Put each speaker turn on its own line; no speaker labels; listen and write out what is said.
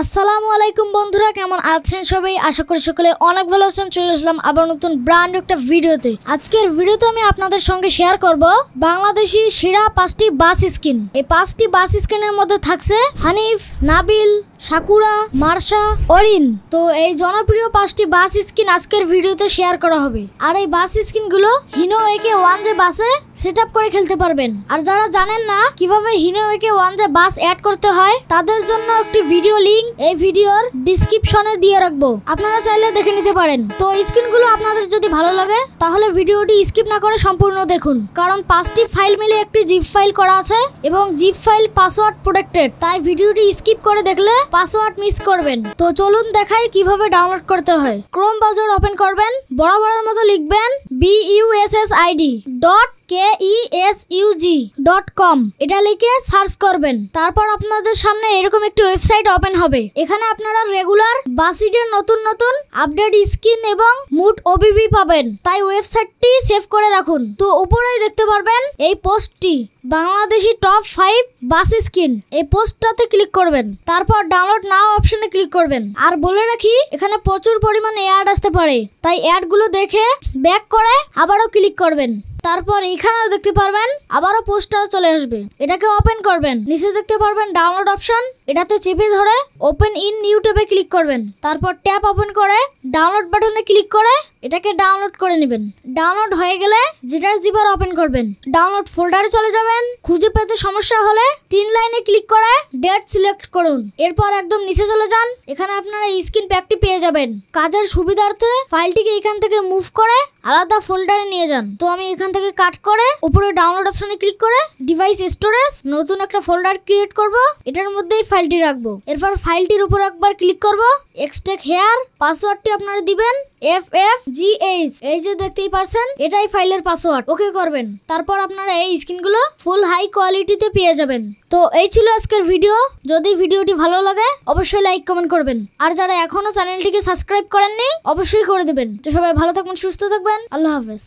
আসসালামু আলাইকুম বন্ধুরা, কেমন আছেন সবাই? আশা করি সকলে অনেক ভালো আছেন। চলে আসলাম আবার নতুন ব্র্যান্ড একটা ভিডিওতে। আজকের ভিডিওতে আমি আপনাদের সঙ্গে শেয়ার করব বাংলাদেশি সেরা 5টি বাস স্কিন। এই 5টি বাস স্কিনের মধ্যে থাকছে হানিফ, নাবিল, সাকুরা, মার্শা, অরিন। তো এই জনপ্রিয় 5টি বাস স্কিন আজকের ভিডিওতে শেয়ার করা হবে। আর এই বাস স্কিনগুলো হিনো একে 1 যে বাসে সেটআপ করে খেলতে পারবেন। আর যারা জানেন না কিভাবে হিনো একে 1 যে বাস অ্যাড করতে হয়, তাদের জন্য একটি ভিডিও লিংক এই ভিডিওর ডেসক্রিপশনে দিয়ে রাখবো, আপনারা চাইলে দেখে নিতে পারেন। তো স্কিনগুলো আপনাদের যদি ভালো লাগে তাহলে ভিডিওটি স্কিপ না করে সম্পূর্ণ দেখুন, কারণ 5টি ফাইল মিলে একটি জিপ ফাইল করা আছে এবং জিপ ফাইল পাসওয়ার্ড প্রোটেক্টেড। তাই ভিডিওটি স্কিপ করে দেখলে পাসওয়ার্ড মিস করবেন। তো চলুন দেখাই কিভাবে ডাউনলোড করতে হয়। ক্রোম ব্রাউজার ওপেন করবেন, বরাবরের মতো লিখবেন bussid.keysug.com। এটা লিখে সার্চ করবেন। তারপর আপনাদের সামনে এরকম একটি ওয়েবসাইট ওপেন হবে। এখানে আপনারা রেগুলার বাসিডের নতুন নতুন আপডেট স্কিন এবং মুড ওবিবি পাবেন। তাই ওয়েবসাইটটি সেভ করে রাখুন। তো উপরেই দেখতে পারবেন এই পোস্টটি, বাংলাদেশি টপ 5 বাস স্কিন। এই পোস্টটাতে ক্লিক করবেন, তারপর ডাউনলোড নাও অপশনে ক্লিক করবেন। আর বলে রাখি, এখানে প্রচুর পরিমাণে অ্যাড আসতে পারে, তাই অ্যাডগুলো দেখে ব্যাক করে আবারও ক্লিক করবেন। তারপর এখানেও দেখতে পারবেন আবারও পোস্টার চলে আসবে। এটাকে ওপেন করবেন, নিচে দেখতে পারবেন ডাউনলোড অপশন। এটাতে চেপে ধরে ওপেন ইন নিউ ট্যাবে ক্লিক করবেন। তারপর ট্যাব ওপেন করে ডাউনলোড বাটনে ক্লিক করে এটাকে ডাউনলোড করে নেবেন। ডাউনলোড হয়ে গেলে যেটার জিপার ওপেন করবেন, ডাউনলোড ফোল্ডারে চলে যাবেন। খুঁজে পেতে সমস্যা হলে 3 লাইনে ক্লিক করে ডেট সিলেক্ট করুন। এরপর একদম নিচে চলে যান, এখানে আপনারা স্ক্রিন প্যাকটি পেয়ে যাবেন। কাজের সুবিধার্থে ফাইলটিকে এখান থেকে মুভ করে আলাদা ফোল্ডারে নিয়ে যান। তো আমি এখান থেকে কাট করে উপরে ডাউনলোড অপশনে ক্লিক করে ডিভাইস স্টোরেজ নতুন একটা ফোল্ডার ক্রিয়েট করব। এটার মধ্যেই ফাইলটি রাখবো। এরপর ফাইলটির উপর একবার ক্লিক করব, এক্সট্রাক্ট হেয়ার। পাসওয়ার্ডটি আপনারা দিবেন FFGH, এই যে দেখতেই পাচ্ছেন, এটাই ফাইলের পাসওয়ার্ড। ওকে করবেন। তারপর আপনারা এই স্ক্রিনগুলো ফুল হাই কোয়ালিটিতে পেয়ে যাবেন। তো এই ছিল আজকের ভিডিও। যদি ভিডিওটি ভালো লাগে অবশ্যই লাইক কমেন্ট করবেন। আর যারা এখনো চ্যানেলটিকে সাবস্ক্রাইব করেননি অবশ্যই করে দেবেন। তো সবাই ভালো থাকবেন, সুস্থ থাকবেন। আল্লাহ হাফেজ।